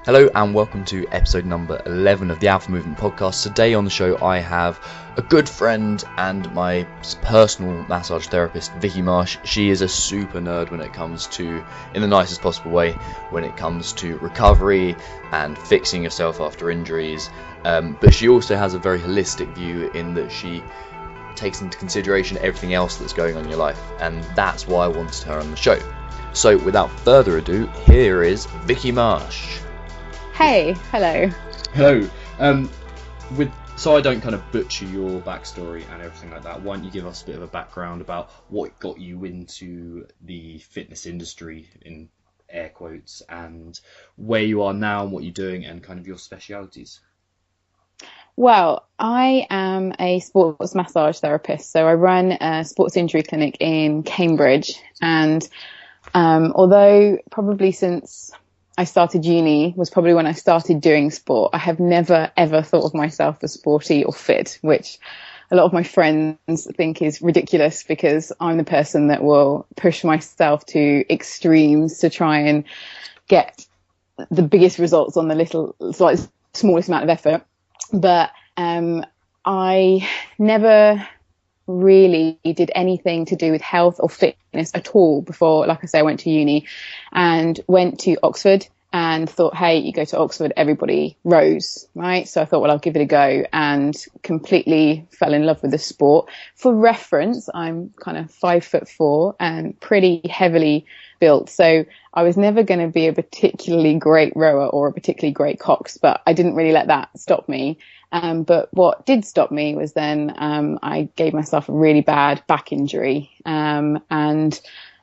Hello and welcome to episode number 11 of the Alpha Movement podcast. Today on the show I have a good friend and my personal massage therapist, Vicki Marsh. She is a super nerd when it comes to, in the nicest possible way, when it comes to recovery and fixing yourself after injuries. But she also has a very holistic view in that she takes into consideration everything else that's going on in your life. And that's why I wanted her on the show. So without further ado, here is Vicki Marsh. Hey, hello. Hello. So I don't kind of butcher your backstory and everything like that, why don't you give us a bit of a background about what got you into the fitness industry, in air quotes, and where you are now and what you're doing and kind of your specialities? Well, I am a sports massage therapist, so I run a sports injury clinic in Cambridge, and although probably since I started uni was probably when I started doing sport, I have never ever thought of myself as sporty or fit, which a lot of my friends think is ridiculous because I'm the person that will push myself to extremes to try and get the biggest results on the smallest amount of effort. But I never really did anything to do with health or fitness at all before, like I say, I went to uni and went to Oxford and thought, hey, you go to Oxford, everybody rows, right? So I thought, well, I'll give it a go, and completely fell in love with the sport. For reference, I'm kind of 5'4" and pretty heavily built. So I was never going to be a particularly great rower or a particularly great cox, but I didn't really let that stop me. But what did stop me was then I gave myself a really bad back injury. And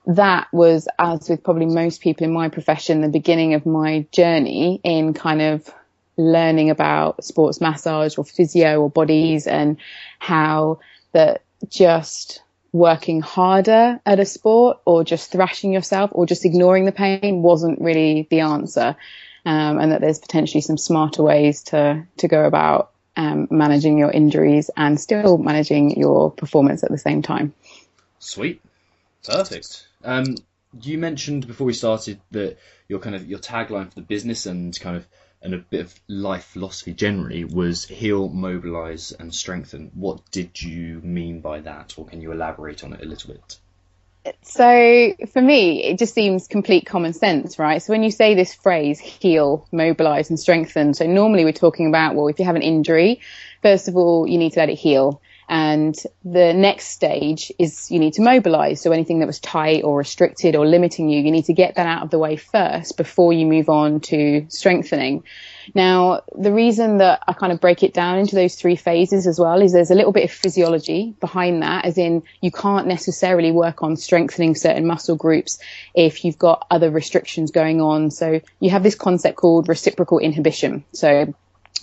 that was, as with probably most people in my profession, the beginning of my journey in kind of learning about sports massage or physio or bodies, and how that just working harder at a sport or just thrashing yourself or just ignoring the pain wasn't really the answer. And that there's potentially some smarter ways to go about managing your injuries and still managing your performance at the same time. Sweet. Perfect. You mentioned before we started that your tagline for the business and a bit of life philosophy generally was heal, mobilize and strengthen. What did you mean by that, or can you elaborate on it a little bit? So for me, it just seems complete common sense, right? So when you say this phrase, heal, mobilize and strengthen, so normally we're talking about, well, if you have an injury, first of all, you need to let it heal. And the next stage is you need to mobilize. So anything that was tight or restricted or limiting you, you need to get that out of the way first before you move on to strengthening. Now, the reason that I kind of break it down into those three phases as well is there's a little bit of physiology behind that, as in you can't necessarily work on strengthening certain muscle groups if you've got other restrictions going on. So you have this concept called reciprocal inhibition. So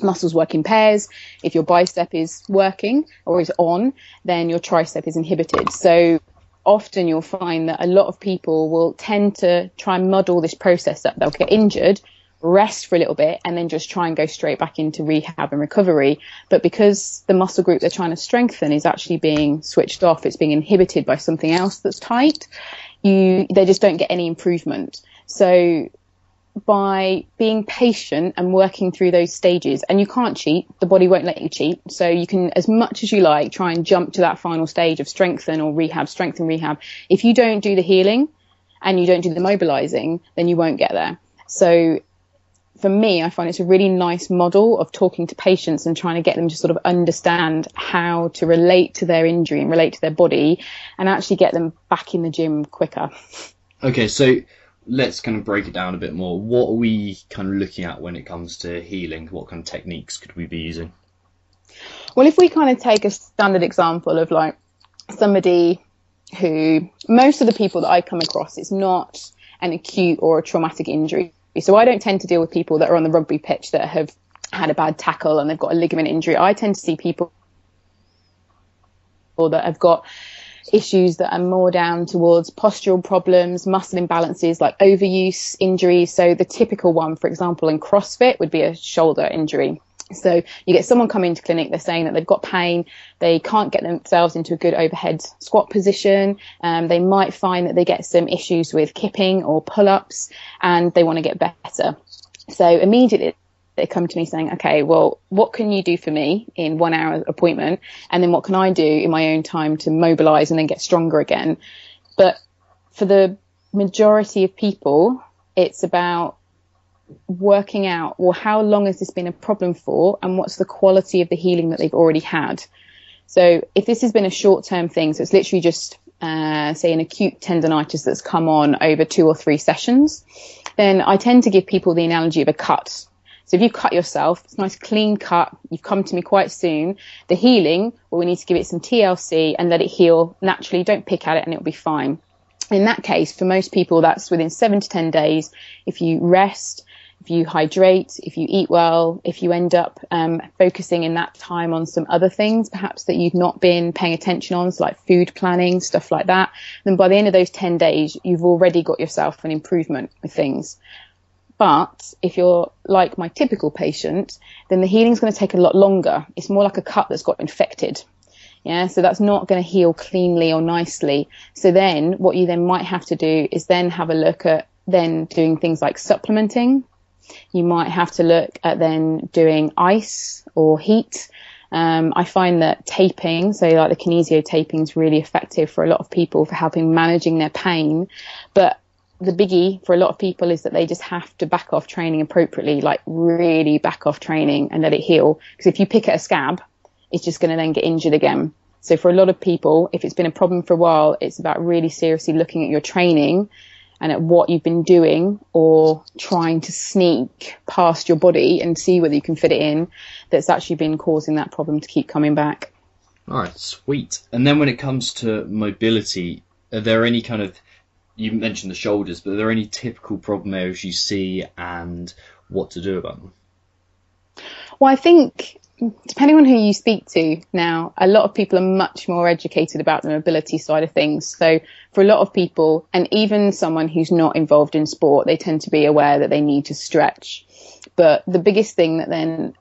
muscles work in pairs. If your bicep is working or is on, then your tricep is inhibited. So often you'll find that a lot of people will tend to try and muddle this process up. They'll get injured, rest for a little bit, and then just try and go straight back into rehab and recovery. But because the muscle group they're trying to strengthen is actually being switched off, it's being inhibited by something else that's tight, they just don't get any improvement. So by being patient and working through those stages, and you can't cheat, the body won't let you cheat, so you can, as much as you like, try and jump to that final stage of strengthen or rehab, strengthen, rehab. If you don't do the healing and you don't do the mobilizing, then you won't get there. So for me, I find it's a really nice model of talking to patients and trying to get them to sort of understand how to relate to their injury and relate to their body and actually get them back in the gym quicker. Okay, so let's kind of break it down a bit more. What are we kind of looking at when it comes to healing? What kind of techniques could we be using? Well, if we kind of take a standard example of like somebody who, most of the people that I come across, it's not an acute or a traumatic injury. So I don't tend to deal with people that are on the rugby pitch that have had a bad tackle and they've got a ligament injury. I tend to see people that have got issues that are more down towards postural problems, muscle imbalances like overuse injuries. So the typical one, for example, in CrossFit would be a shoulder injury. So you get someone coming to clinic, they're saying that they've got pain, they can't get themselves into a good overhead squat position, they might find that they get some issues with kipping or pull-ups and they want to get better. So immediately they come to me saying, okay, well, what can you do for me in 1 hour appointment? And then what can I do in my own time to mobilize and then get stronger again? But for the majority of people, it's about working out, well, how long has this been a problem for, and what's the quality of the healing that they've already had? So if this has been a short-term thing, so it's literally just, say, an acute tendonitis that's come on over 2 or 3 sessions, then I tend to give people the analogy of a cut. So if you cut yourself, it's a nice clean cut, you've come to me quite soon, the healing, well, we need to give it some TLC and let it heal naturally. Don't pick at it and it'll be fine. In that case, for most people, that's within 7 to 10 days. If you rest, if you hydrate, if you eat well, if you end up focusing in that time on some other things, perhaps that you've not been paying attention on, so like food planning, stuff like that, then by the end of those 10 days, you've already got yourself an improvement with things. But if you're like my typical patient, then the healing's going to take a lot longer. It's more like a cut that's got infected. Yeah, so that's not going to heal cleanly or nicely. So then what you then might have to do is then have a look at then doing things like supplementing. You might have to look at then doing ice or heat. I find that taping, so like the kinesio taping, is really effective for a lot of people for helping managing their pain. But the biggie for a lot of people is that they just have to back off training appropriately, like really back off training and let it heal. Because if you pick at a scab, it's just going to then get injured again. So for a lot of people, if it's been a problem for a while, it's about really seriously looking at your training and at what you've been doing or trying to sneak past your body and see whether you can fit it in, that's actually been causing that problem to keep coming back. All right, sweet. And then when it comes to mobility, are there any kind of, you mentioned the shoulders, but are there any typical problem areas you see and what to do about them? Well, I think depending on who you speak to now, a lot of people are much more educated about the mobility side of things. So for a lot of people, and even someone who's not involved in sport, they tend to be aware that they need to stretch. But the biggest thing that then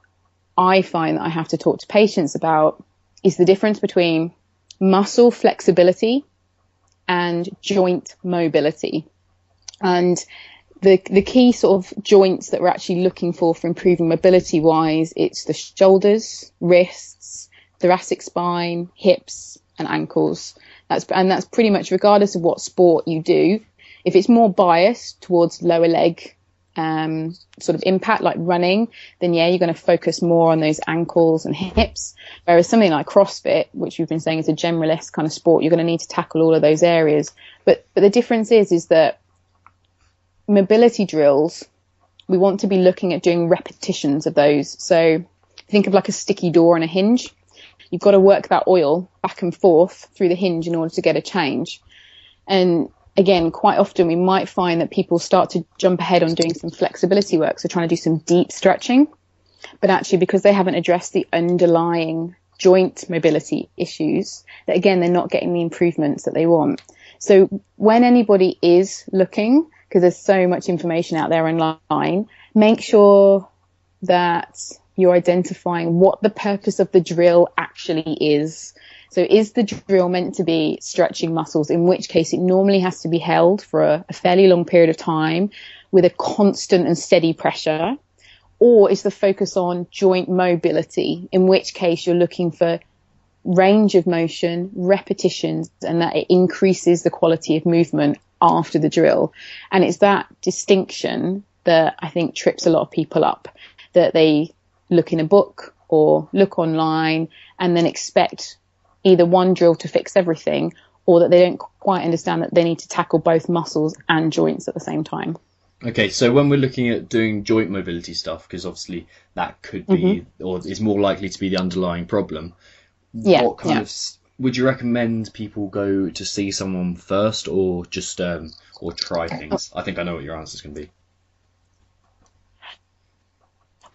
I find that I have to talk to patients about is the difference between muscle flexibility and joint mobility. And the key sort of joints that we're actually looking for improving mobility wise, it's the shoulders, wrists, thoracic spine, hips and ankles. That's pretty much regardless of what sport you do. If it's more biased towards lower leg sort of impact like running, then yeah, you're going to focus more on those ankles and hips. Whereas something like CrossFit, which we've been saying is a generalist kind of sport, you're going to need to tackle all of those areas. But the difference is that mobility drills, we want to be looking at doing repetitions of those. So think of like a sticky door and a hinge. You've got to work that oil back and forth through the hinge in order to get a change. And again, quite often we might find that people start to jump ahead on doing some flexibility work, so trying to do some deep stretching, but actually because they haven't addressed the underlying joint mobility issues, that again, they're not getting the improvements that they want. So when anybody is looking, because there's so much information out there online, make sure that you're identifying what the purpose of the drill actually is. So is the drill meant to be stretching muscles, in which case it normally has to be held for a fairly long period of time with a constant and steady pressure? Or is the focus on joint mobility, in which case you're looking for range of motion, repetitions, and that it increases the quality of movement after the drill? And it's that distinction that I think trips a lot of people up, that they look in a book or look online and then expect either one drill to fix everything, or that they don't quite understand that they need to tackle both muscles and joints at the same time. Okay, so when we're looking at doing joint mobility stuff, because obviously that could be, or is more likely to be the underlying problem, what kind of, would you recommend people go to see someone first, or just, or try things? I think I know what your answer is going to be.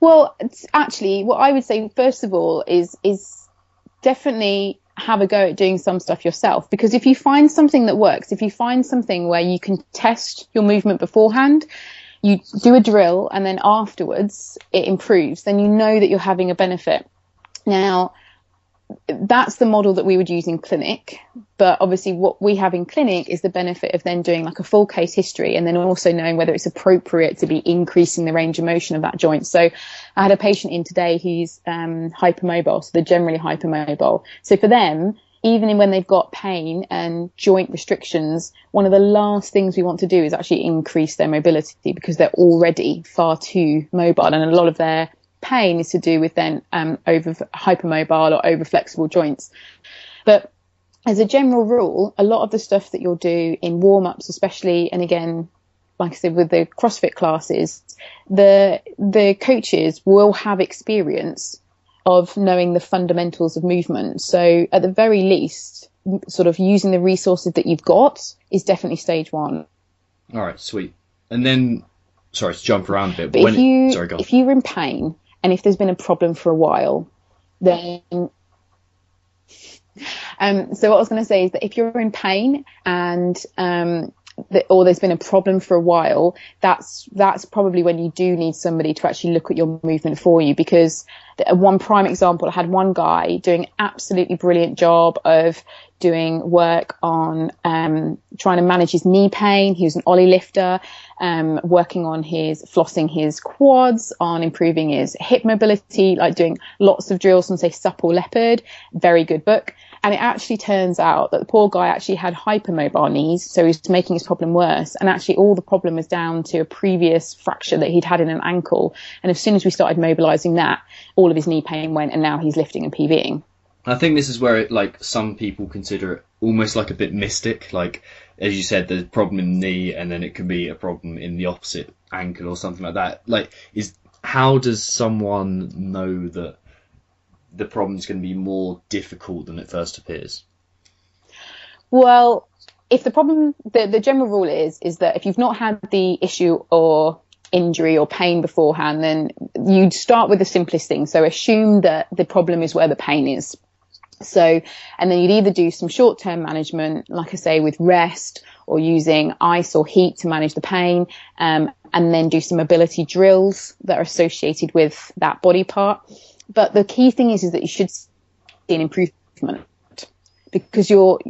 Well, actually, what I would say, first of all, is definitely have a go at doing some stuff yourself. Because if you find something that works, if you find something where you can test your movement beforehand, you do a drill and then afterwards it improves, then you know that you're having a benefit. Now, that's the model that we would use in clinic. But obviously what we have in clinic is the benefit of then doing like a full case history, and then also knowing whether it's appropriate to be increasing the range of motion of that joint. So I had a patient in today who's hypermobile, so they're generally hypermobile. So for them, even when they've got pain and joint restrictions, one of the last things we want to do is actually increase their mobility, because they're already far too mobile, and a lot of their pain is to do with then over hypermobile or over flexible joints. But as a general rule, a lot of the stuff that you'll do in warm-ups, especially, and again, like I said, with the CrossFit classes, the coaches will have experience of knowing the fundamentals of movement. So at the very least, sort of using the resources that you've got is definitely stage one. All right, sweet. And then, sorry to jump around a bit, but if you're in pain and if there's been a problem for a while, then so what I was going to say is that if you're in pain and or there's been a problem for a while, that's probably when you do need somebody to actually look at your movement for you. Because one prime example, I had one guy doing an absolutely brilliant job of doing work on trying to manage his knee pain. He was an ollie lifter, working on flossing his quads, on improving his hip mobility, like doing lots of drills on, say, supple leopard. Very good book. And it actually turns out that the poor guy actually had hypermobile knees, so he was making his problem worse. And actually all the problem was down to a previous fracture that he'd had in an ankle. And as soon as we started mobilising that, all of his knee pain went, and now he's lifting and PVing. I think this is where some people consider it almost like a bit mystic. Like, as you said, there's a problem in the knee, and then it can be a problem in the opposite ankle or something like that. How does someone know that the problem's going to be more difficult than it first appears? Well, if the problem, the general rule is that if you've not had the issue or injury or pain beforehand, then you'd start with the simplest thing. So assume that the problem is where the pain is. So, and then you'd either do some short-term management, like I say, with rest, or using ice or heat to manage the pain, and then do some mobility drills that are associated with that body part. But the key thing is that you should see an improvement, because you're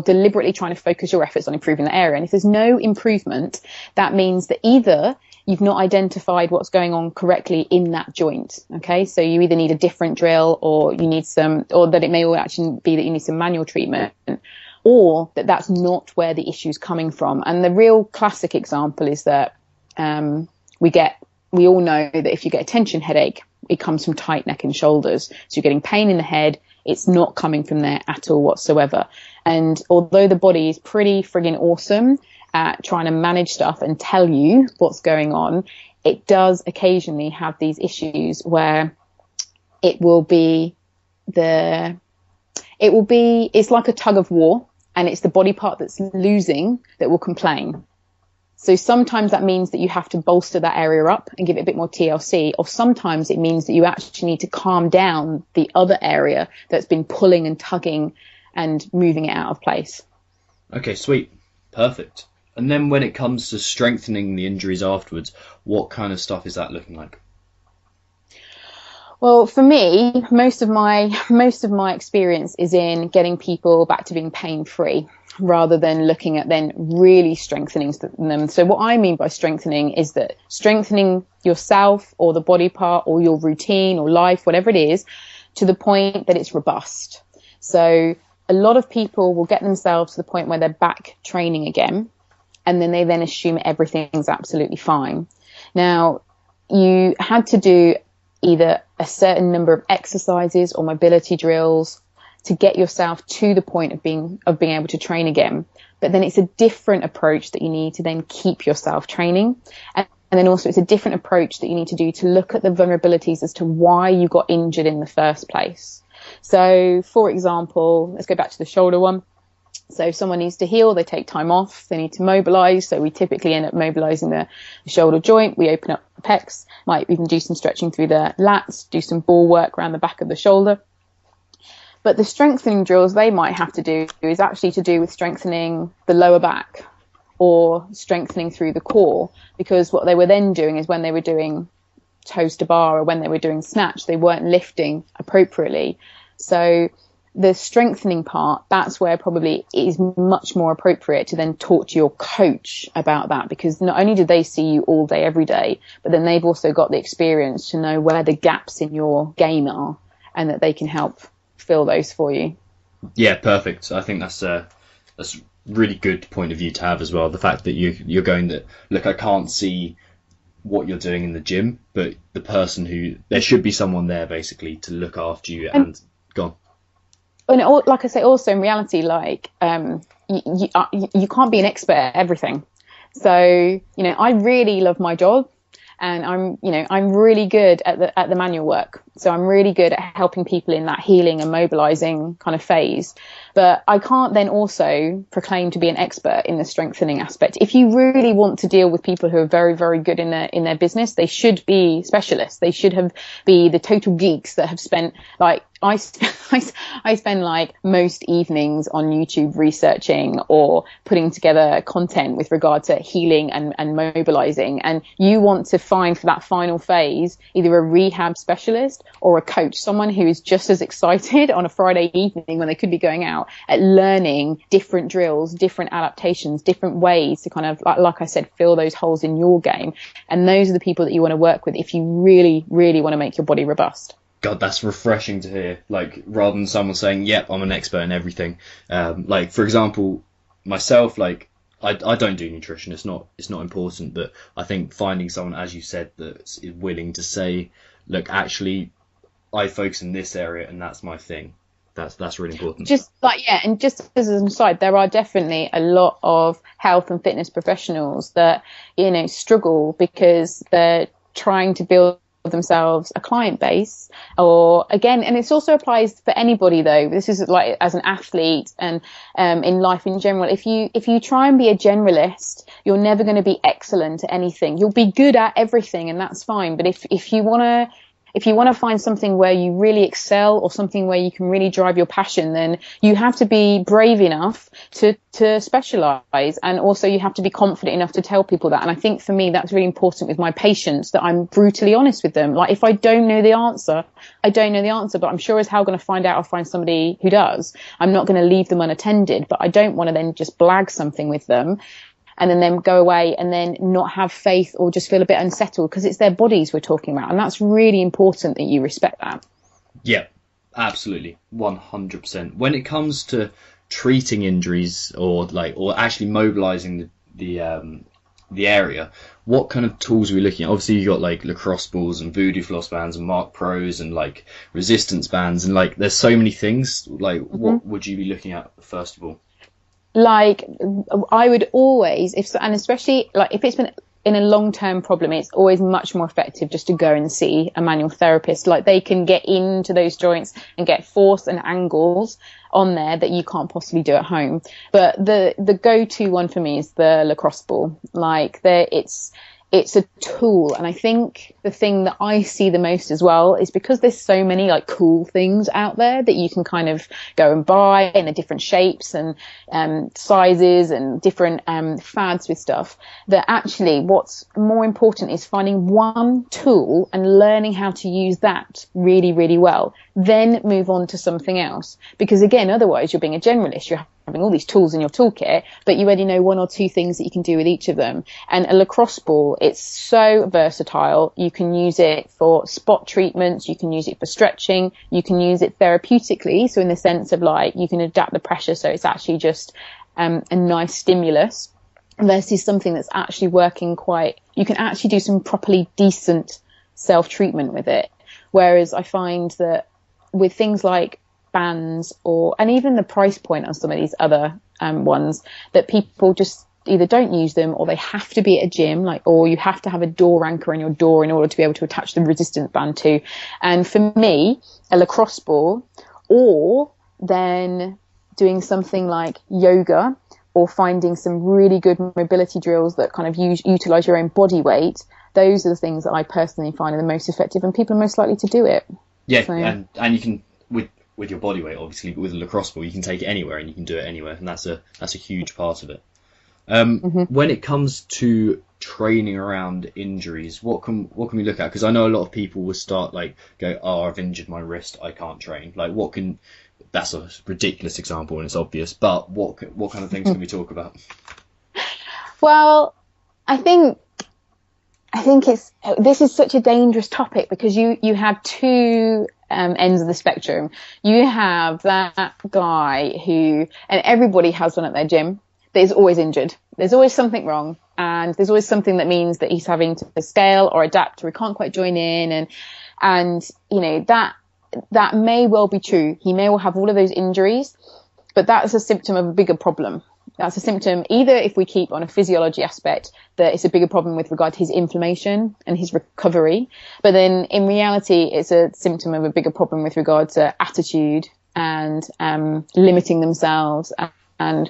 deliberately trying to focus your efforts on improving the area. And if there's no improvement, that means that either you've not identified what's going on correctly in that joint. Okay, so you either need a different drill, or you need or that it may actually be that you need some manual treatment, or that that's not where the issue's coming from. And the real classic example is that we all know that if you get a tension headache, it comes from tight neck and shoulders. So you're getting pain in the head. It's not coming from there at all whatsoever. And although the body is pretty friggin' awesome at trying to manage stuff and tell you what's going on, it does occasionally have these issues where it's like a tug of war, and it's the body part that's losing that will complain. So sometimes that means that you have to bolster that area up and give it a bit more TLC, or sometimes it means that you actually need to calm down the other area that's been pulling and tugging and moving it out of place. Okay, sweet. Perfect. And then when it comes to strengthening the injuries afterwards, what kind of stuff is that looking like? Well, for me, most of my experience is in getting people back to being pain-free, rather than looking at then really strengthening them. So what I mean by strengthening is that strengthening yourself or the body part or your routine or life, whatever it is, to the point that it's robust. So a lot of people will get themselves to the point where they're back training again, and then they then assume everything's absolutely fine. Now, you had to do either a certain number of exercises or mobility drills to get yourself to the point of being able to train again. But then it's a different approach that you need to then keep yourself training. And then also it's a different approach that you need to do to look at the vulnerabilities as to why you got injured in the first place. So, for example, let's go back to the shoulder one. So if someone needs to heal, they take time off, they need to mobilize. So we typically end up mobilizing the shoulder joint. We open up the pecs, might even do some stretching through the lats, do some ball work around the back of the shoulder. But the strengthening drills they might have to do is actually to do with strengthening the lower back or strengthening through the core, because what they were then doing is when they were doing toes to bar or when they were doing snatch, they weren't lifting appropriately. So the strengthening part, that's where probably it is much more appropriate to then talk to your coach about that, because not only do they see you all day, every day, but then they've also got the experience to know where the gaps in your game are, and that they can help fill those for you. Yeah, perfect. I think that's really good point of view to have as well. The fact that you're going that, look, I can't see what you're doing in the gym, but the person there should be someone there basically to look after you and go on. And like I say, also in reality, like you can't be an expert at everything. So, I really love my job, and I'm really good at the manual work. So I'm really good at helping people in that healing and mobilizing kind of phase. But I can't then also proclaim to be an expert in the strengthening aspect. If you really want to deal with people who are very, very good in their business, they should be specialists. They should be the total geeks that have spent, like, I spend like most evenings on YouTube researching or putting together content with regard to healing and mobilizing. And you want to find for that final phase either a rehab specialist or a coach, someone who is just as excited on a Friday evening when they could be going out at learning different drills, different adaptations, different ways to kind of, like I said, fill those holes in your game. And those are the people that you want to work with if you really, really want to make your body robust. God, that's refreshing to hear. Like, rather than someone saying, yep, I'm an expert in everything. Like, for example, myself, like, I don't do nutrition. It's not important, but I think finding someone, as you said, that is willing to say, look, actually, I focus in this area and that's my thing. That's really important. Just like, yeah, and just as an aside, there are definitely a lot of health and fitness professionals that, struggle because they're trying to build themselves a client base, or again, and it also applies for anybody though. This is like as an athlete and in life in general. If you try and be a generalist, you're never going to be excellent at anything. You'll be good at everything, and that's fine. But if you want to find something where you really excel, or something where you can really drive your passion, then you have to be brave enough to specialize, and also you have to be confident enough to tell people that. And I think for me, that's really important with my patients, that I'm brutally honest with them. Like, if I don't know the answer, I don't know the answer, but I'm sure as hell going to find out. I'll find somebody who does. I'm not going to leave them unattended, but I don't want to then just blag something with them and then them go away and then not have faith or just feel a bit unsettled, because it's their bodies we're talking about. And that's really important that you respect that. Yeah, absolutely. 100%. When it comes to treating injuries or actually mobilizing the area, what kind of tools are we looking at? Obviously, you got like lacrosse balls and voodoo floss bands and Mark Pros and like resistance bands, and like there's so many things. Like, what would you be looking at first of all? Like, I would always, and especially like if it's been in a long-term problem, it's always much more effective just to go and see a manual therapist. Like, they can get into those joints and get force and angles on there that you can't possibly do at home. But the go-to one for me is the lacrosse ball. Like, it's a tool, and I think the thing that I see the most as well is because there's so many like cool things out there that you can kind of go and buy in the different shapes and sizes and different fads with stuff, that actually what's more important is finding one tool and learning how to use that really, really well, then move on to something else. Because again, otherwise you're being a generalist. You're having all these tools in your toolkit, but you already know one or two things that you can do with each of them. And a lacrosse ball, it's so versatile. You can use it for spot treatments, you can use it for stretching, you can use it therapeutically, so in the sense of like you can adapt the pressure so it's actually just a nice stimulus, versus something that's actually working you can actually do some properly decent self-treatment with it. Whereas I find that with things like bands and even the price point on some of these other ones, that people just either don't use them, or they have to be at a gym, or you have to have a door anchor in your door in order to be able to attach the resistance band to. And for me, a lacrosse ball, or then doing something like yoga, or finding some really good mobility drills that kind of utilize your own body weight, those are the things that I personally find are the most effective, and people are most likely to do it. Yeah, so, and you can with your body weight, obviously, but with a lacrosse ball, you can take it anywhere and you can do it anywhere, and that's a huge part of it. When it comes to training around injuries, what can we look at? Because I know a lot of people will start go, oh, I've injured my wrist, I can't train. Like, what can that's a ridiculous example and it's obvious, but what kind of things can we talk about? Well, I think this is such a dangerous topic because you have two ends of the spectrum. You have that guy who, and everybody has one at their gym, that is always injured. There's always something wrong, and there's always something that means that he's having to scale or adapt, or he can't quite join in, and you know, that may well be true. He may well have all of those injuries, but that's a symptom of a bigger problem. That's a symptom, either if we keep on a physiology aspect, that it's a bigger problem with regard to his inflammation and his recovery. But then in reality, it's a symptom of a bigger problem with regard to attitude and limiting themselves and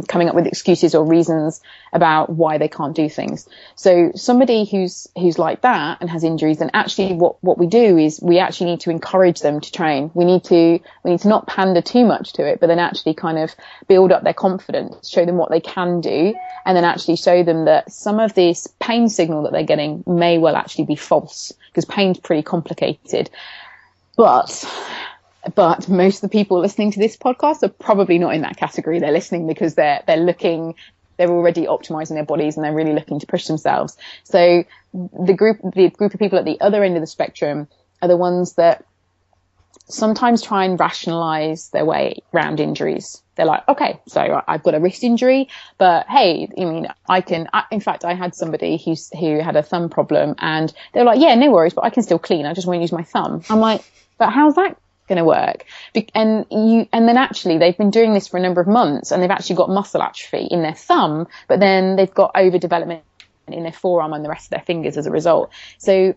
coming up with excuses or reasons about why they can't do things. So somebody who's like that and has injuries, then actually what we do is we actually need to encourage them to train. We need to not pander too much to it, but then actually kind of build up their confidence, show them what they can do, and then actually show them that some of this pain signal that they're getting may well actually be false, because pain's pretty complicated. But most of the people listening to this podcast are probably not in that category. They're listening because they're already optimizing their bodies and they're really looking to push themselves. So the group of people at the other end of the spectrum are the ones that sometimes try and rationalize their way around injuries. They're like, okay, so I've got a wrist injury, but hey, I mean, in fact, I had somebody who had a thumb problem, and they're like, yeah, no worries, but I can still clean. I just won't use my thumb. I'm like, but how's that going to work? And then actually they've been doing this for a number of months, and they've actually got muscle atrophy in their thumb, but then they've got overdevelopment in their forearm and the rest of their fingers as a result. So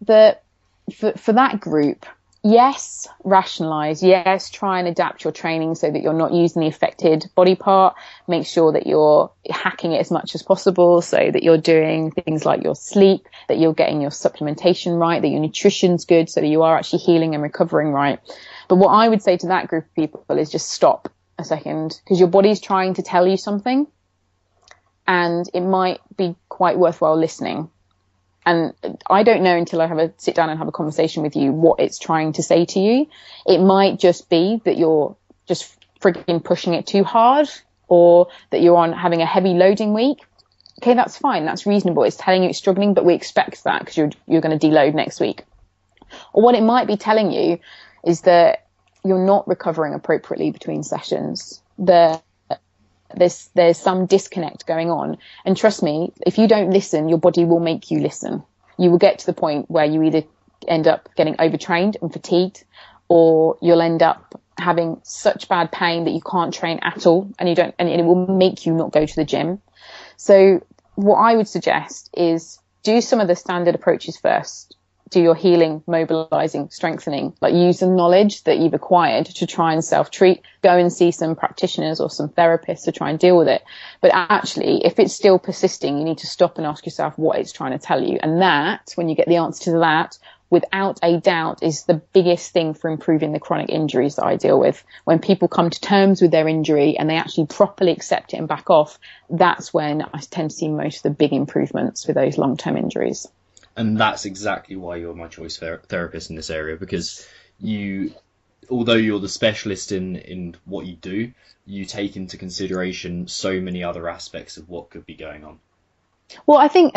for that group, yes, rationalize, yes, try and adapt your training so that you're not using the affected body part. Make sure that you're hacking it as much as possible, so that you're doing things like your sleep, that you're getting your supplementation right, that your nutrition's good, so that you are actually healing and recovering right. But what I would say to that group of people is just stop a second, because your body's trying to tell you something, and it might be quite worthwhile listening. And I don't know until I sit down and have a conversation with you what it's trying to say to you. It might just be that you're just frigging pushing it too hard, or that you're having a heavy loading week. Okay, that's fine. That's reasonable. It's telling you it's struggling, but we expect that because you're going to deload next week. Or what it might be telling you is that you're not recovering appropriately between sessions. There's some disconnect going on, and trust me, if you don't listen, your body will make you listen. You will get to the point where you either end up getting overtrained and fatigued, or you'll end up having such bad pain that you can't train at all, and it will make you not go to the gym. So what I would suggest is do some of the standard approaches first. Do your healing, mobilizing, strengthening, like use the knowledge that you've acquired to try and self-treat. Go and see some practitioners or some therapists to try and deal with it. But actually, if it's still persisting, you need to stop and ask yourself what it's trying to tell you. And that, when you get the answer to that, without a doubt, is the biggest thing for improving the chronic injuries that I deal with. When people come to terms with their injury and they actually properly accept it and back off, that's when I tend to see most of the big improvements with those long-term injuries. And that's exactly why you're my choice therapist in this area, because although you're the specialist in what you do, you take into consideration so many other aspects of what could be going on. Well, I think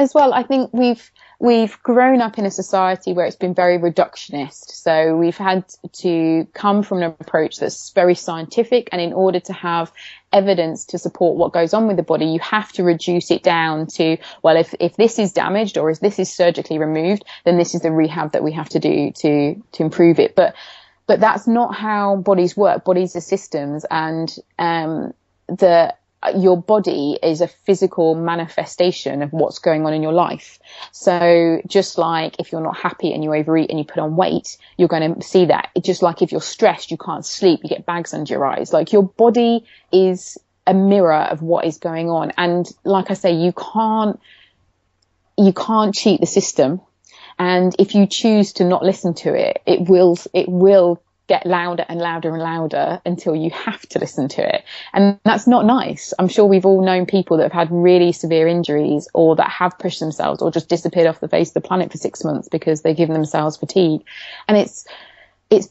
we've grown up in a society where it's been very reductionist. So we've had to come from an approach that's very scientific, and in order to have evidence to support what goes on with the body, you have to reduce it down to, well, if this is damaged or if this is surgically removed, then this is the rehab that we have to do to improve it. But that's not how bodies work. Bodies are systems, and your body is a physical manifestation of what's going on in your life. So just like if you're not happy and you overeat and you put on weight, you're going to see that. It's just like if you're stressed, you can't sleep, you get bags under your eyes. Like your body is a mirror of what is going on. And like I say, you can't cheat the system. And if you choose to not listen to it, it will get louder and louder and louder until you have to listen to it. And that's not nice. I'm sure we've all known people that have had really severe injuries, or that have pushed themselves, or just disappeared off the face of the planet for 6 months because they've given themselves fatigue. And it's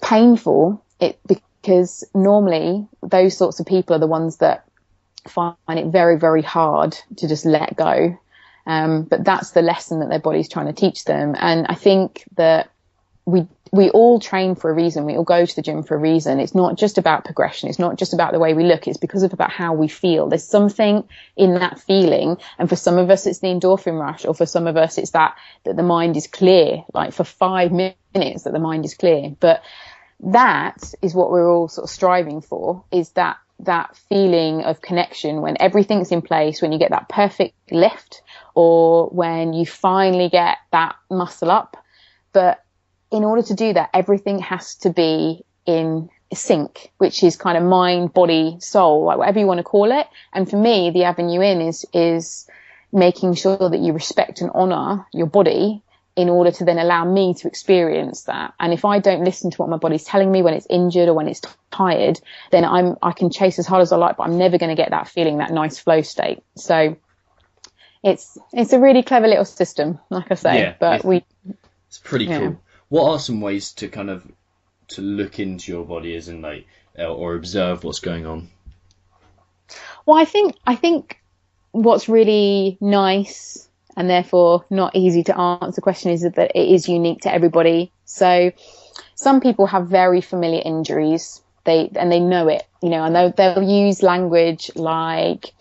painful because because normally those sorts of people are the ones that find it very, very hard to just let go. But that's the lesson that their body's trying to teach them. And I think that we all train for a reason. We all go to the gym for a reason. It's not just about progression. It's not just about the way we look. It's because of about how we feel. There's something in that feeling. And for some of us, it's the endorphin rush, or for some of us, it's that the mind is clear, like for 5 minutes that the mind is clear. But that is what we're all sort of striving for, is that feeling of connection when everything's in place, when you get that perfect lift, or when you finally get that muscle up. But in order to do that, everything has to be in sync, which is kind of mind, body, soul, like whatever you want to call it. And for me, the avenue in is making sure that you respect and honor your body in order to then allow me to experience that. And if I don't listen to what my body's telling me when it's injured or when it's tired, then I can chase as hard as I like, but I'm never going to get that feeling, that nice flow state. So it's a really clever little system, like I say. Yeah, but it's pretty cool. What are some ways to kind of to look into your body, as in like, or observe what's going on? Well, I think what's really nice and therefore not easy to answer the question is that it is unique to everybody. So some people have very familiar injuries. They know it, and they'll use language like,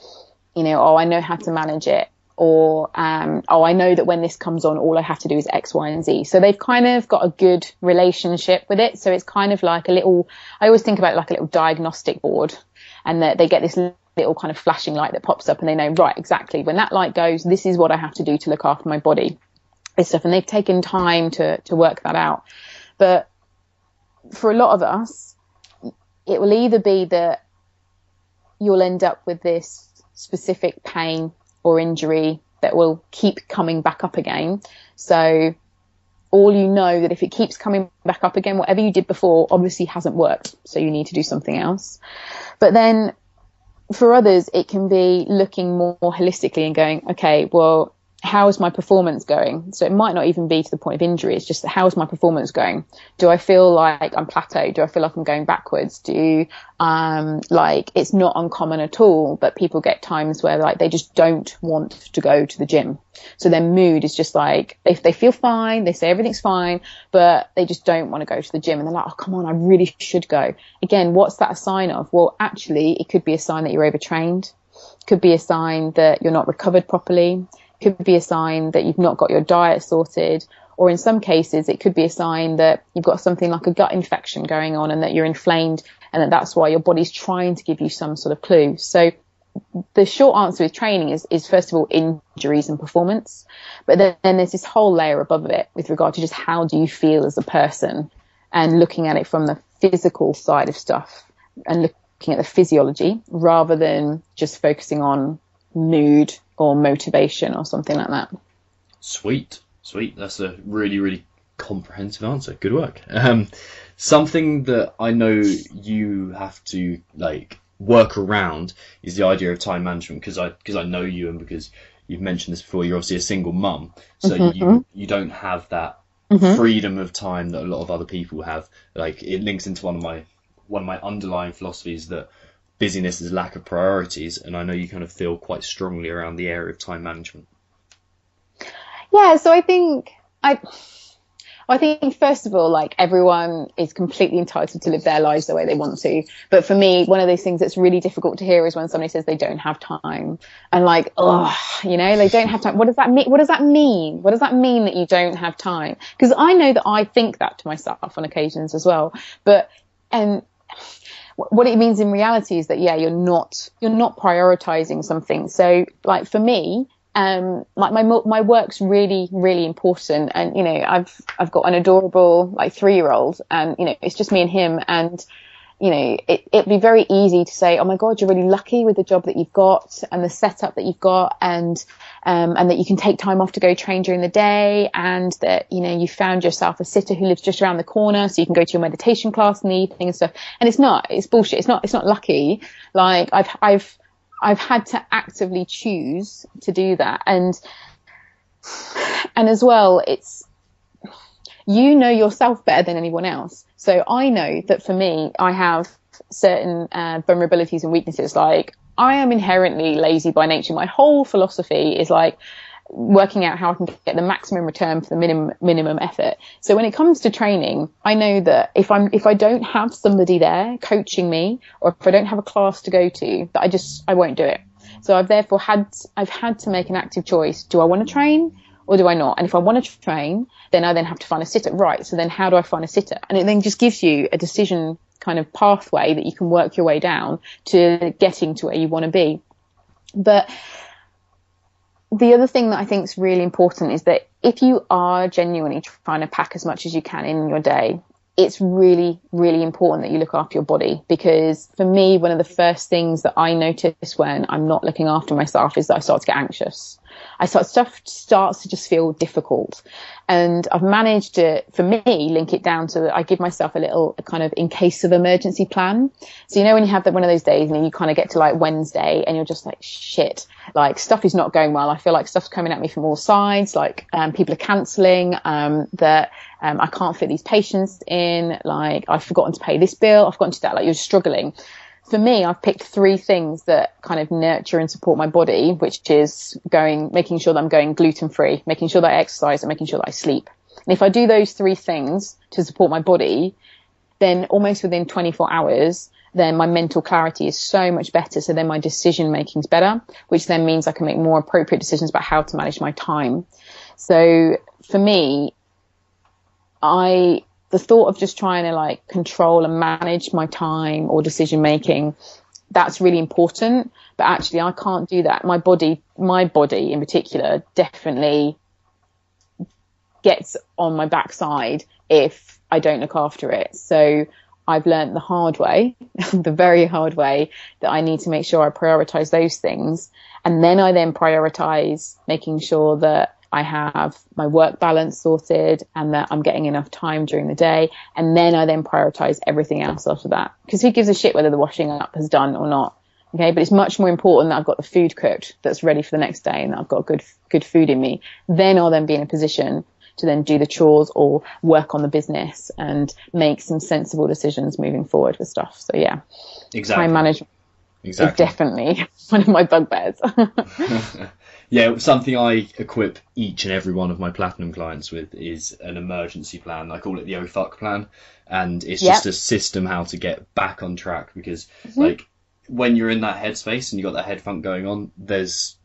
oh, I know how to manage it. Or, oh, I know that when this comes on, all I have to do is X, Y, and Z. So they've kind of got a good relationship with it. So it's kind of like I always think about it like a little diagnostic board, and that they get this little kind of flashing light that pops up, and they know, right, exactly, when that light goes, this is what I have to do to look after my body and stuff. And they've taken time to work that out. But for a lot of us, it will either be that you'll end up with this specific pain or injury that will keep coming back up again. So all you know that if it keeps coming back up again, whatever you did before obviously hasn't worked. So you need to do something else. But then for others, it can be looking more holistically and going, okay, well, how is my performance going? So it might not even be to the point of injury. It's just how is my performance going? Do I feel like I'm plateaued? Do I feel like I'm going backwards? Like it's not uncommon at all, but people get times where like they just don't want to go to the gym. So their mood is just like, if they feel fine, they say everything's fine, but they just don't want to go to the gym. And they're like, oh, come on, I really should go. Again, what's that a sign of? Well, actually, it could be a sign that you're overtrained. It could be a sign that you're not recovered properly. Could be a sign that you've not got your diet sorted, or in some cases it could be a sign that you've got something like a gut infection going on and that you're inflamed, and that's why your body's trying to give you some sort of clue. So the short answer with training is first of all injuries and performance, but then there's this whole layer above it with regard to just how do you feel as a person, and looking at it from the physical side of stuff and looking at the physiology rather than just focusing on mood or motivation or something like that. Sweet. That's a really, really comprehensive answer. Good work. Something that I know you have to like work around is the idea of time management, because I know you, and because you've mentioned this before, you're obviously a single mum, so you don't have that freedom of time that a lot of other people have. Like it links into one of my underlying philosophies that busyness is lack of priorities, and I know you kind of feel quite strongly around the area of time management. Yeah, so I think first of all, like everyone is completely entitled to live their lives the way they want to. But for me, one of those things that's really difficult to hear is when somebody says they don't have time, and like, they don't have time. What does that mean? What does that mean? What does that mean that you don't have time? Because I know that I think that to myself on occasions as well. But what it means in reality is that, yeah, you're not prioritizing something. So like for me, like my work's really, really important. And, I've got an adorable like 3-year-old, and, it's just me and him. And, it'd be very easy to say, oh my God, you're really lucky with the job that you've got and the setup that you've got, and that you can take time off to go train during the day, and that, you found yourself a sitter who lives just around the corner so you can go to your meditation class in the evening and stuff. And it's bullshit. It's not lucky. Like I've had to actively choose to do that. And as well, you know yourself better than anyone else. So I know that for me, I have certain vulnerabilities and weaknesses. Like, I am inherently lazy by nature. My whole philosophy is like working out how I can get the maximum return for the minimum effort. So when it comes to training, I know that if I don't have somebody there coaching me, or if I don't have a class to go to, that I won't do it. So I've had to make an active choice. Do I want to train or do I not? And if I want to train, then I then have to find a sitter. Right. So then how do I find a sitter? And it then just gives you a decision kind of pathway that you can work your way down to getting to where you want to be. But the other thing that I think is really important is that if you are genuinely trying to pack as much as you can in your day, it's really, really important that you look after your body. Because for me, one of the first things that I notice when I'm not looking after myself is that I start to get anxious. Stuff starts to just feel difficult. And I've managed to, for me, link it down to, I give myself a little kind of in case of emergency plan. So, you know, when you have one of those days and you kind of get to like Wednesday and you're just like, shit, like stuff is not going well. I feel like stuff's coming at me from all sides. Like, people are cancelling, I can't fit these patients in. Like, I've forgotten to pay this bill. I've forgotten to do that. Like, you're struggling. For me, I've picked 3 things that kind of nurture and support my body, which is making sure that I'm going gluten free, making sure that I exercise, and making sure that I sleep. And if I do those 3 things to support my body, then almost within 24 hours, then my mental clarity is so much better. So then my decision making is better, which then means I can make more appropriate decisions about how to manage my time. So for me, the thought of just trying to like control and manage my time or decision making, that's really important. But actually I can't do that. My body in particular definitely gets on my backside if I don't look after it. So I've learned the hard way, the very hard way, that I need to make sure I prioritize those things. And then I prioritize making sure that I have my work balance sorted and that I'm getting enough time during the day. And then I prioritize everything else after that. Because who gives a shit whether the washing up is done or not? Okay. But it's much more important that I've got the food cooked that's ready for the next day and that I've got good food in me. Then I'll be in a position to then do the chores or work on the business and make some sensible decisions moving forward with stuff. So yeah, exactly. Time management is definitely one of my bugbears. Yeah, something I equip each and every one of my platinum clients with is an emergency plan. I call it the oh fuck plan, and it's just a system how to get back on track. Because like when you're in that headspace and you got that head funk going on,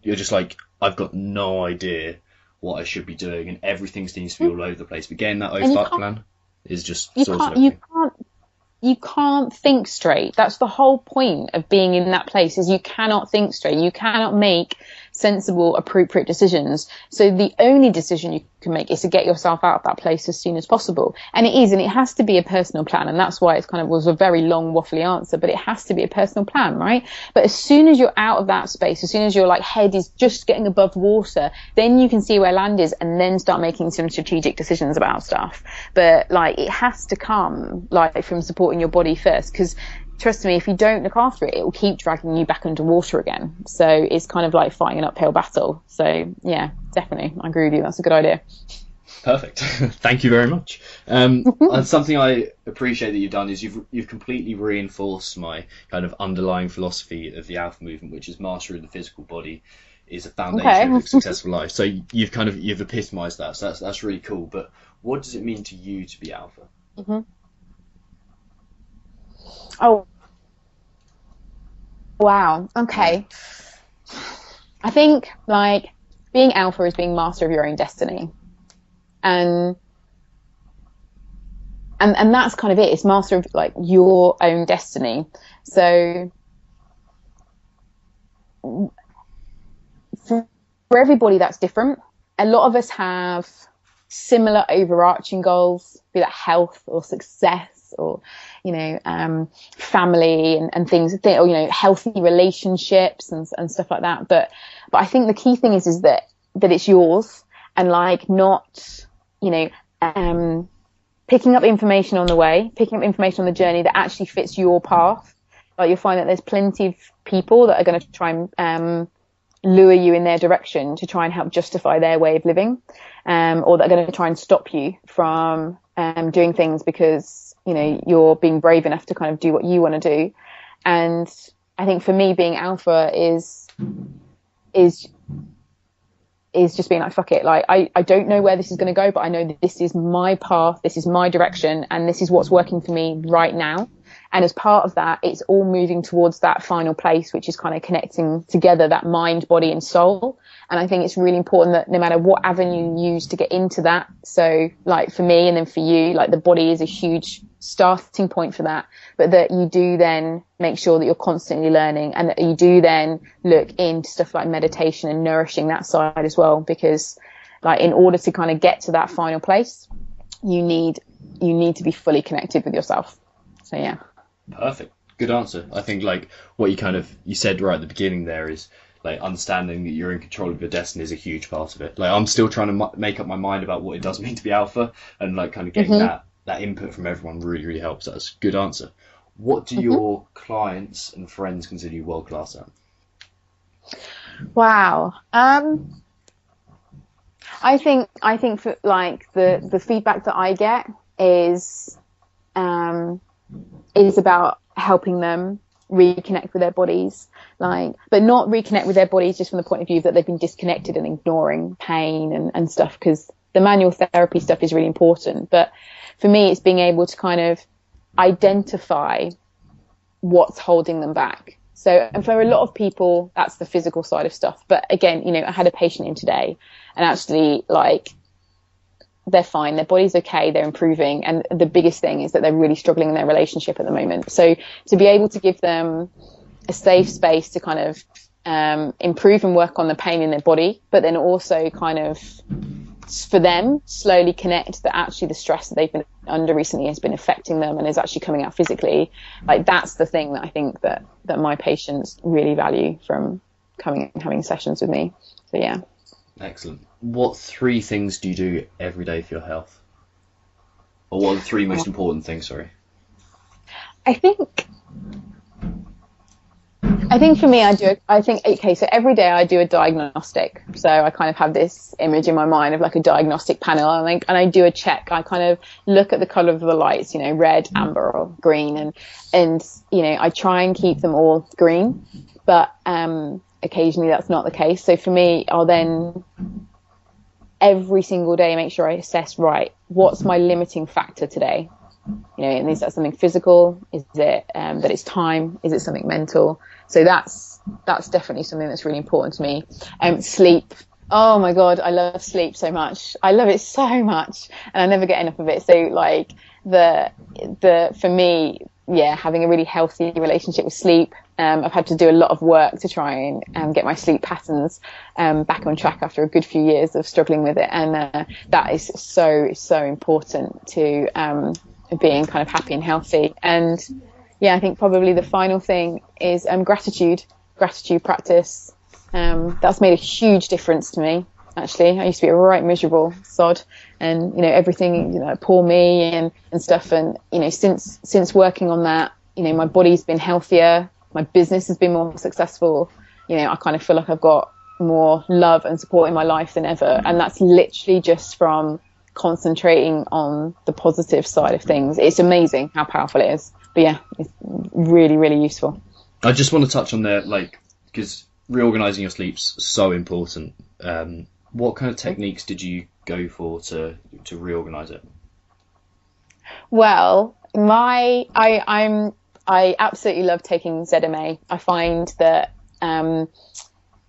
you're just like, I've got no idea what I should be doing, and everything seems to be all over the place. But getting that oh fuck plan is just you can't think straight. That's the whole point of being in that place, is you cannot think straight. You cannot make sensible, appropriate decisions. So the only decision you can make is to get yourself out of that place as soon as possible. And it has to be a personal plan. And that's why it kind of was a very long, waffly answer, but it has to be a personal plan, right? But as soon as you're out of that space, as soon as your like head is just getting above water, then you can see where land is and then start making some strategic decisions about stuff. But like, it has to come like from supporting your body first, because trust me, if you don't look after it, it will keep dragging you back underwater again. So it's kind of like fighting an uphill battle. So yeah, definitely, I agree with you. That's a good idea. Perfect. Thank you very much. And something I appreciate that you've done is you've completely reinforced my kind of underlying philosophy of the Alpha movement, which is mastery of the physical body is a foundation of a successful life. So you've epitomised that. So that's really cool. But what does it mean to you to be Alpha? Mm-hmm. Oh, wow. Okay. I think like being Alpha is being master of your own destiny. And that's kind of it. It's master of like your own destiny. So for everybody that's different. A lot of us have similar overarching goals, be that health or success or, family and things, or, healthy relationships and stuff like that. But I think the key thing is that it's yours, and like not, picking up information on the way, picking up information on the journey that actually fits your path. Like you'll find that there's plenty of people that are going to try and lure you in their direction to try and help justify their way of living, or that are going to try and stop you from doing things because, you know, you're being brave enough to kind of do what you want to do. And I think for me, being alpha is just being like, fuck it. Like, I don't know where this is going to go, but I know that this is my path, this is my direction, and this is what's working for me right now. And as part of that, it's all moving towards that final place, which is kind of connecting together that mind, body and soul. And I think it's really important that no matter what avenue you use to get into that, so like for me and then for you, like the body is a huge starting point for that, but that you do then make sure that you're constantly learning, and that you do then look into stuff like meditation and nourishing that side as well, because like in order to kind of get to that final place, you need to be fully connected with yourself. So yeah. Perfect. Good answer. I think like what you said right at the beginning there is like understanding that you're in control of your destiny is a huge part of it. Like I'm still trying to make up my mind about what it does mean to be alpha, and like kind of getting that input from everyone really, really helps. That's a good answer. What do your clients and friends consider you world class at? Wow. I think for like the feedback that I get is about helping them reconnect with their bodies, like, but not reconnect with their bodies just from the point of view that they've been disconnected and ignoring pain and stuff, because the manual therapy stuff is really important. But for me, it's being able to kind of identify what's holding them back. So, and for a lot of people, that's the physical side of stuff. But again, you know, I had a patient in today, and actually, like, they're fine, their body's okay, they're improving, and the biggest thing is that they're really struggling in their relationship at the moment. So to be able to give them a safe space to kind of improve and work on the pain in their body, but then also kind of for them slowly connect that actually the stress that they've been under recently has been affecting them and is actually coming out physically, like that's the thing that I think that my patients really value from coming and having sessions with me. So yeah. Excellent. What 3 things do you do every day for your health? Or what are the 3 most important things, sorry? I think for me, so every day I do a diagnostic. So I kind of have this image in my mind of like a diagnostic panel, and I do a check. I kind of look at the color of the lights, you know, red, amber or green, and you know, I try and keep them all green, but occasionally that's not the case. So for me, I'll then every single day make sure I assess, right, what's my limiting factor today? You know, and is that something physical? Is it that it's time? Is it something mental? So that's definitely something that's really important to me. Sleep. Oh my God, I love sleep so much. I love it so much, and I never get enough of it. So like for me, yeah, having a really healthy relationship with sleep. I've had to do a lot of work to try and get my sleep patterns back on track after a good few years of struggling with it, and that is so important to being kind of happy and healthy. And yeah, I think probably the final thing is gratitude practice. That's made a huge difference to me. Actually, I used to be a right miserable sod, and you know, everything, you know, poor me and stuff. And you know, since working on that, you know, my body's been healthier, my business has been more successful. You know, I kind of feel like I've got more love and support in my life than ever, and that's literally just from concentrating on the positive side of things. It's amazing how powerful it is. But yeah, it's really, really useful. I just want to touch on there, like, because reorganizing your sleep's so important. What kind of techniques did you go for to reorganize it? Well, I absolutely love taking ZMA. I find that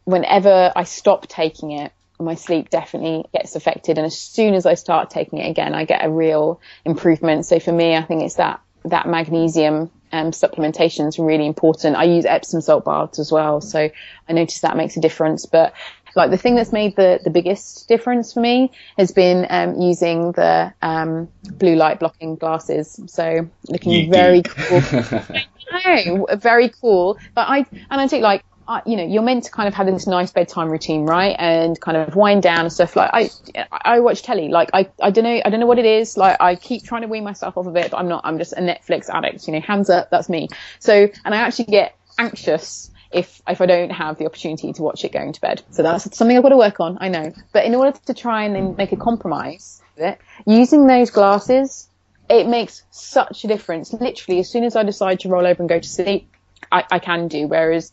whenever I stop taking it, my sleep definitely gets affected, and as soon as I start taking it again, I get a real improvement. So for me, I think it's that magnesium supplementation is really important. I use Epsom salt baths as well, so I notice that makes a difference. But like the thing that's made the biggest difference for me has been using the blue light blocking glasses. So looking very cool. I know, very cool. But I take like, you know, you're meant to kind of have this nice bedtime routine, right? And kind of wind down and stuff. Like I watch telly. Like I don't know what it is. Like I keep trying to wean myself off of it, but I'm not. I'm just a Netflix addict. You know, hands up, that's me. So, and I actually get anxious if I don't have the opportunity to watch it going to bed. So that's something I've got to work on, I know. But in order to try and then make a compromise, it. Using those glasses, it makes such a difference. Literally, as soon as I decide to roll over and go to sleep, I can do. Whereas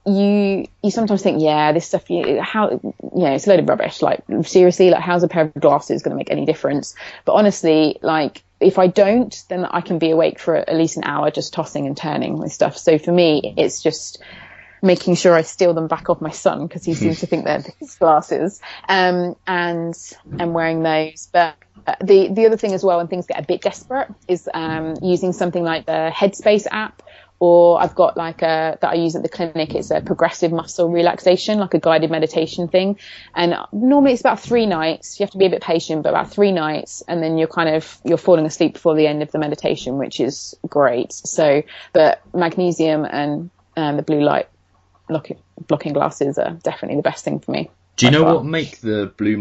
you sometimes think, yeah, this stuff, it's a load of rubbish. Like, seriously, like, how's a pair of glasses going to make any difference? But honestly, like, if I don't, then I can be awake for at least an hour just tossing and turning with stuff. So for me, it's just making sure I steal them back off my son, because he seems to think they're his glasses, and wearing those. But the other thing as well, when things get a bit desperate, is using something like the Headspace app. Or I've got like that I use at the clinic. It's a progressive muscle relaxation, like a guided meditation thing. And normally it's about 3 nights. You have to be a bit patient, but about 3 nights, and then you're falling asleep before the end of the meditation, which is great. So, but magnesium and the blue light blocking glasses are definitely the best thing for me. Do you know what make the blue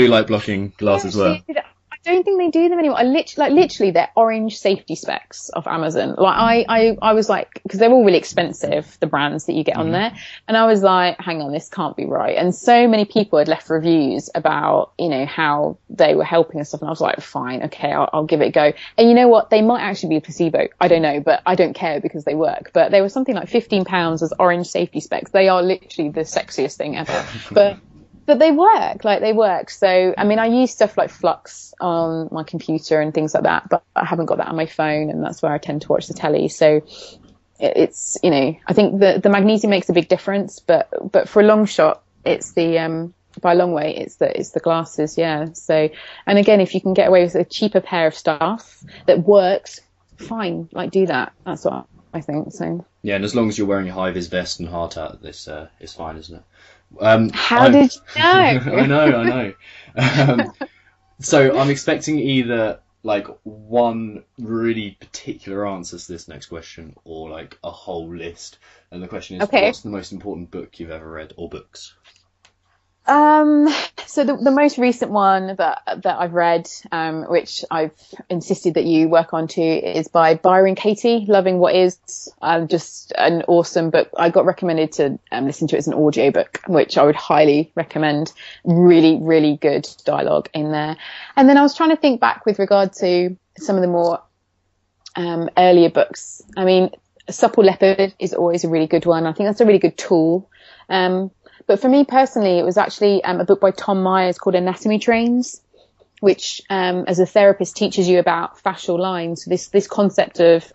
light blocking glasses work? I don't think they do them anymore. Literally, they're orange safety specs off Amazon. Like I was like, because they're all really expensive, the brands that you get on there, and I was like, hang on, this can't be right. And so many people had left reviews about, how they were helping and stuff, and I was like, fine, okay, I'll give it a go. And you know what? They might actually be a placebo. I don't know, but I don't care because they work. But they were something like £15 as orange safety specs. They are literally the sexiest thing ever. But they work. So, I mean, I use stuff like Flux on my computer and things like that, but I haven't got that on my phone, and that's where I tend to watch the telly. So it's, I think the magnesium makes a big difference, but for a long shot, it's by a long way, it's the glasses. Yeah. So, and again, if you can get away with a cheaper pair of stuff that works, fine, like, do that. That's what I think. So. Yeah. And as long as you're wearing a high vis vest and heart out, this is fine, isn't it? How did you know? I know. So I'm expecting either like one really particular answer to this next question, or like a whole list. And the question is, What's the most important book you've ever read, or books? So the most recent one that I've read, which I've insisted that you work on too, is by Byron Katie, Loving What Is. Just an awesome book. I got recommended to listen to it as an audiobook, which I would highly recommend. Really, really good dialogue in there. And then I was trying to think back with regard to some of the more earlier books. I mean, Supple Leopard is always a really good one. I think that's a really good tool. But for me personally, it was actually a book by Tom Myers called Anatomy Trains, which, as a therapist, teaches you about fascial lines. This concept of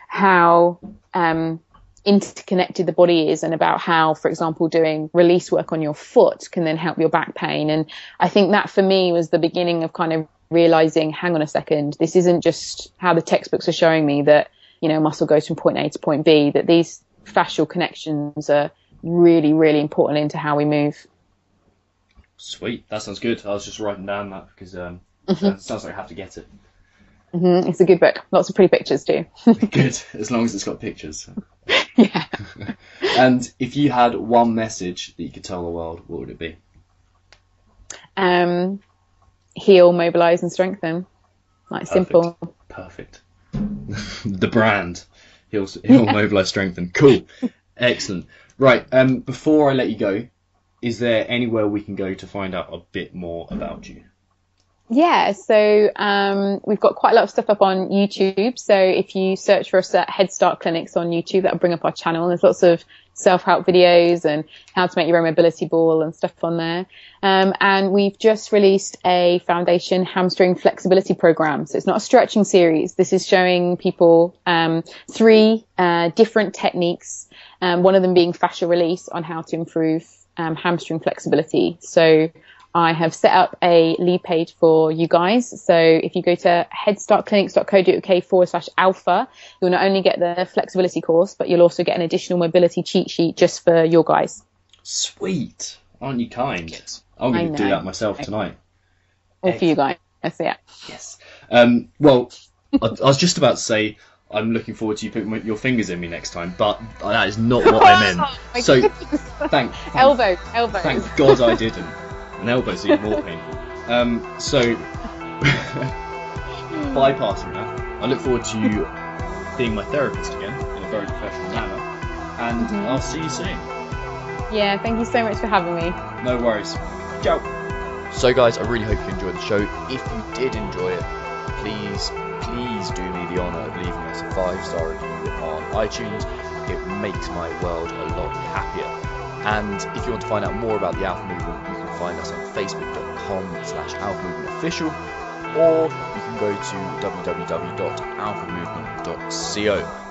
how interconnected the body is, and about how, for example, doing release work on your foot can then help your back pain. And I think that for me was the beginning of kind of realizing, hang on a second, this isn't just how the textbooks are showing me that, muscle goes from point A to point B, that these fascial connections are really, really important into how we move. Sweet, that sounds good. I was just writing down that because it sounds like I have to get it. It's a good book. Lots of pretty pictures too. Good, as long as it's got pictures. Yeah. And if you had one message that you could tell the world, what would it be? Heal, mobilise and strengthen. Like, simple. Perfect. The brand. Heal, mobilise, strengthen. Cool. Excellent. Right, before I let you go, is there anywhere we can go to find out a bit more about you? Yeah, so we've got quite a lot of stuff up on YouTube. So if you search for us at Head Start Clinics on YouTube, that'll bring up our channel. There's lots of self-help videos and how to make your own mobility ball and stuff on there. And we've just released a foundation hamstring flexibility program. So it's not a stretching series. This is showing people 3 different techniques. One of them being fascial release, on how to improve hamstring flexibility. So I have set up a lead page for you guys. So if you go to headstartclinics.co.uk/alpha, you'll not only get the flexibility course, but you'll also get an additional mobility cheat sheet just for your guys. Sweet. Aren't you kind? I'm going to do that myself tonight. All for you guys. Yeah. Yes. Well, I was just about to say, I'm looking forward to you putting your fingers in me next time, but that is not what I meant. So, thank elbow. Thank God I didn't. An elbow's even more painful. So, bypassing that, I look forward to you being my therapist again in a very professional manner, and I'll see you soon. Yeah, thank you so much for having me. No worries. Ciao. So guys, I really hope you enjoyed the show. If you did enjoy it, please do me the honour of leaving us a 5-star review on iTunes. It makes my world a lot happier. And if you want to find out more about the Alpha Movement, you can find us on facebook.com/alphamovementofficial, or you can go to www.alphamovement.co.